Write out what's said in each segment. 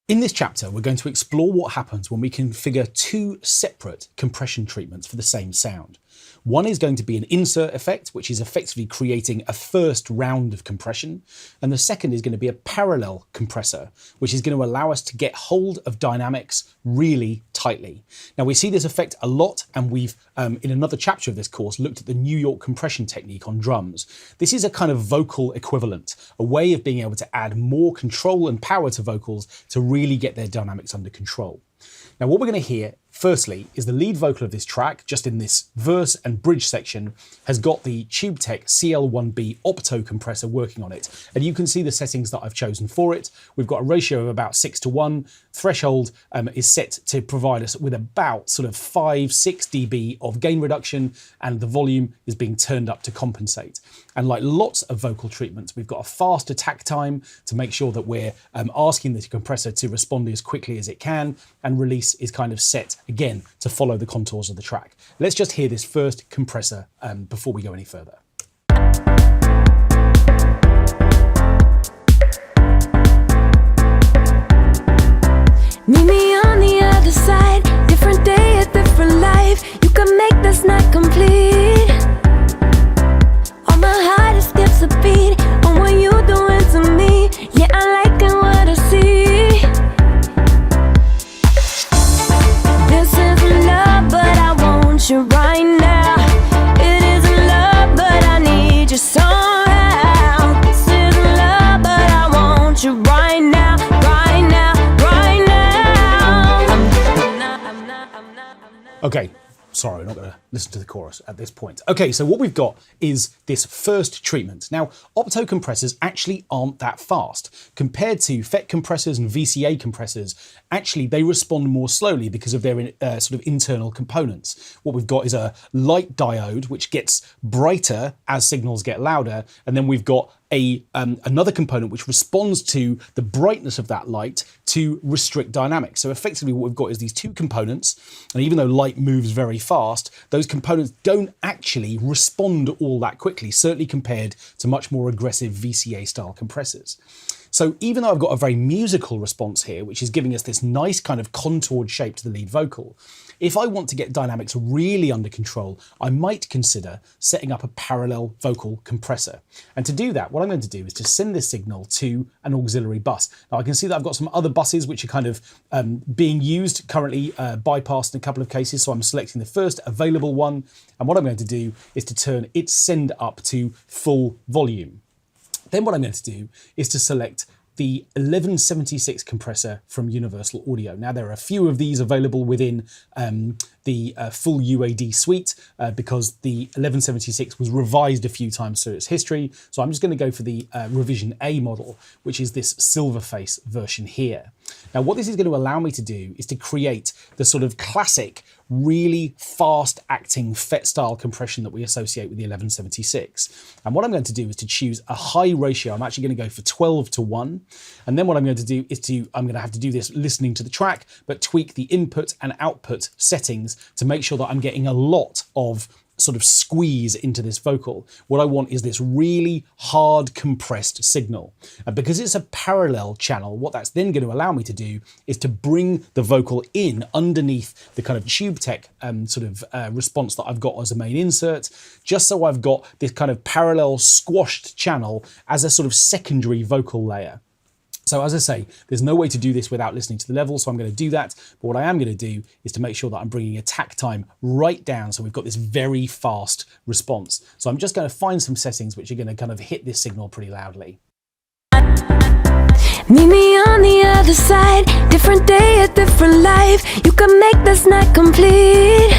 In this chapter, we're going to explore what happens when we configure two separate compression treatments for the same sound. One is going to be an insert effect, which is effectively creating a first round of compression. And the second is going to be a parallel compressor, which is going to allow us to get hold of dynamics really tightly. Now, we see this effect a lot, and we've, in another chapter of this course, looked at the New York compression technique on drums. This is a kind of vocal equivalent, a way of being able to add more control and power to vocals to really get their dynamics under control. Now, what we're going to hear, firstly, is the lead vocal of this track, just in this verse and bridge section, has got the TubeTech CL1B opto compressor working on it. And you can see the settings that I've chosen for it. We've got a ratio of about 6:1. Threshold is set to provide us with about sort of 5-6 dB of gain reduction, and the volume is being turned up to compensate. And like lots of vocal treatments, we've got a fast attack time to make sure that we're asking the compressor to respond as quickly as it can, and release is kind of set again to follow the contours of the track. Let's just hear this first compressor before we go any further. Meet me on the other side, different day, a different life. You can make this night complete. All my heart is skips a beat on what you doing to me. Yeah, I like it what I see. This isn't love, but I want you right now. It isn't love, but I need you somehow. This isn't love, but I want you right now, right now, right now. Okay, sorry, I'm not going to listen to the chorus at this point. Okay, so what we've got is this first treatment. Now, opto compressors actually aren't that fast. Compared to FET compressors and VCA compressors, actually they respond more slowly because of their sort of internal components. What we've got is a light diode, which gets brighter as signals get louder, and then we've got another component which responds to the brightness of that light to restrict dynamics. So effectively what we've got is these two components, and even though light moves very fast, those components don't actually respond all that quickly, certainly compared to much more aggressive VCA style compressors. So even though I've got a very musical response here, which is giving us this nice kind of contoured shape to the lead vocal, if I want to get dynamics really under control, I might consider setting up a parallel vocal compressor. And to do that, what I'm going to do is to send this signal to an auxiliary bus. Now I can see that I've got some other buses which are kind of being used currently, bypassed in a couple of cases. So I'm selecting the first available one. And what I'm going to do is to turn its send up to full volume. Then what I'm going to do is to select the 1176 compressor from Universal Audio. Now, there are a few of these available within the full UAD suite because the 1176 was revised a few times through its history. So I'm just going to go for the revision A model, which is this silver face version here. Now, what this is going to allow me to do is to create the sort of classic, really fast acting FET style compression that we associate with the 1176. And what I'm going to do is to choose a high ratio. I'm actually going to go for 12:1. And then what I'm going to do is I'm going to have to do this listening to the track, but tweak the input and output settings to make sure that I'm getting a lot of sort of squeeze into this vocal. What I want is this really hard compressed signal. And because it's a parallel channel, what that's then going to allow me to do is to bring the vocal in underneath the kind of TubeTech response that I've got as a main insert, just so I've got this kind of parallel squashed channel as a sort of secondary vocal layer. So as I say, there's no way to do this without listening to the level, so I'm going to do that. But what I am going to do is to make sure that I'm bringing attack time right down, so we've got this very fast response. So I'm just going to find some settings which are going to kind of hit this signal pretty loudly. Meet me on the other side, different day, a different life. You can make this night complete.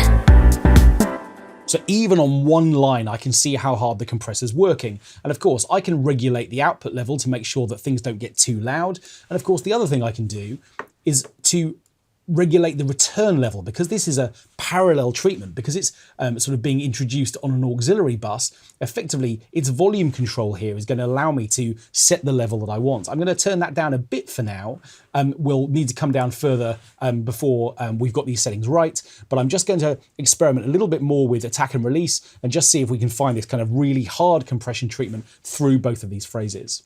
So even on one line, I can see how hard the compressor's working. And of course, I can regulate the output level to make sure that things don't get too loud. And of course, the other thing I can do is to regulate the return level, because this is a parallel treatment, because it's sort of being introduced on an auxiliary bus. Effectively, its volume control here is going to allow me to set the level that I want. I'm going to turn that down a bit for now. We'll need to come down further before we've got these settings right, but I'm just going to experiment a little bit more with attack and release and just see if we can find this kind of really hard compression treatment through both of these phrases.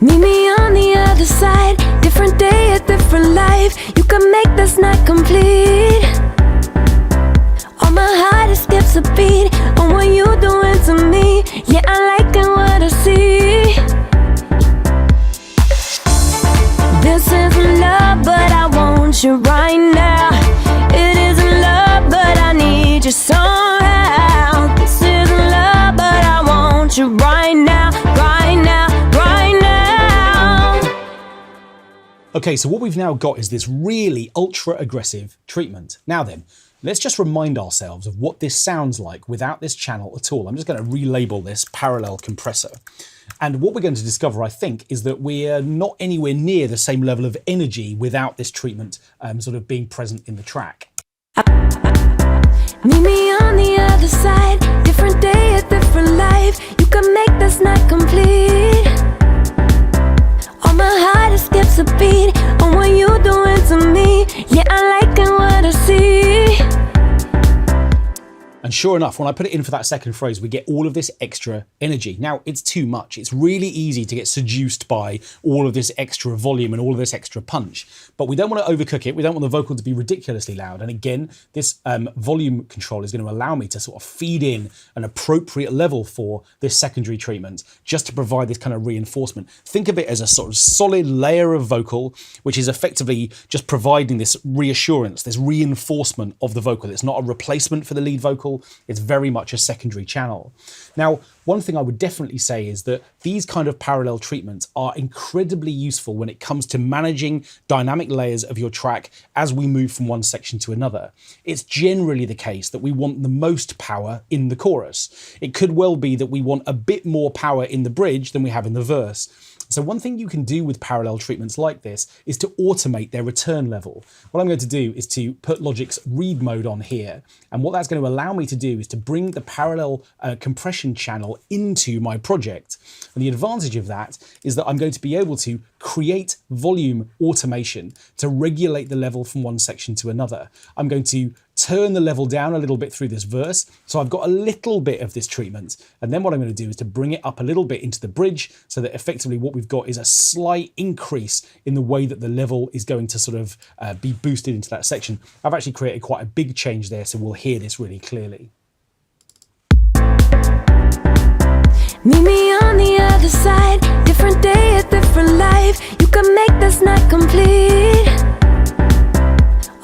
Meet me on the other side. Different day, a different life. You can make this night complete. On my heart it skips a beat. On what you doing to me. Yeah, I like it what I see. This isn't love, but I want you right now. It isn't love, but I need you somehow. This isn't love, but I want you right now, right now, right now. Okay, so what we've now got is this really ultra aggressive treatment. Now then, let's just remind ourselves of what this sounds like without this channel at all. I'm just going to relabel this parallel compressor. And what we're going to discover, I think, is that we're not anywhere near the same level of energy without this treatment sort of being present in the track. Meet me on the other side. Different day, a different life. You can make this night complete. On my heart it skips a beat. On what you doing to me. Yeah, I like it what I see. And sure enough, when I put it in for that second phrase, we get all of this extra energy. Now, it's too much. It's really easy to get seduced by all of this extra volume and all of this extra punch. But we don't want to overcook it. We don't want the vocal to be ridiculously loud. And again, this volume control is going to allow me to sort of feed in an appropriate level for this secondary treatment, just to provide this kind of reinforcement. Think of it as a sort of solid layer of vocal, which is effectively just providing this reassurance, this reinforcement of the vocal. It's not a replacement for the lead vocal. It's very much a secondary channel. Now, one thing I would definitely say is that these kind of parallel treatments are incredibly useful when it comes to managing dynamic layers of your track as we move from one section to another. It's generally the case that we want the most power in the chorus. It could well be that we want a bit more power in the bridge than we have in the verse. So one thing you can do with parallel treatments like this is to automate their return level. What I'm going to do is to put Logic's read mode on here. And what that's going to allow me to do is to bring the parallel compression channel into my project. And the advantage of that is that I'm going to be able to create volume automation to regulate the level from one section to another. I'm going to turn the level down a little bit through this verse, so I've got a little bit of this treatment. And then what I'm going to do is to bring it up a little bit into the bridge, so that effectively what we've got is a slight increase in the way that the level is going to sort of be boosted into that section. I've actually created quite a big change there, so we'll hear this really clearly. Meet me on the other side. Different day, a different life. You can make this night complete.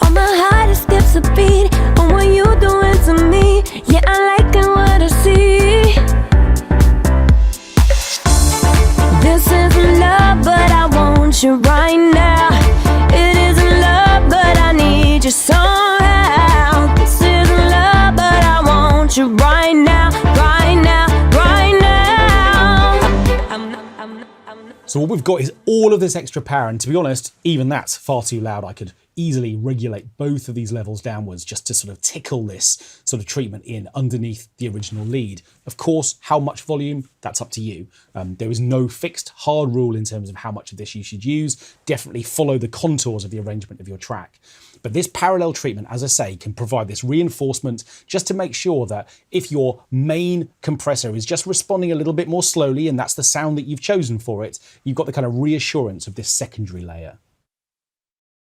On my heart it skips a beat. On what you doing to me. Yeah, I like it what I see. This isn't love, but I want you right now. It isn't love, but I need you somehow. This isn't love, but I want you right now, right now, right now. So what we've got is all of this extra power, and to be honest, even that's far too loud. I could easily regulate both of these levels downwards just to sort of tickle this sort of treatment in underneath the original lead. Of course, how much volume, that's up to you. There is no fixed hard rule in terms of how much of this you should use. Definitely follow the contours of the arrangement of your track. But this parallel treatment, as I say, can provide this reinforcement just to make sure that if your main compressor is just responding a little bit more slowly, and that's the sound that you've chosen for it, you've got the kind of reassurance of this secondary layer.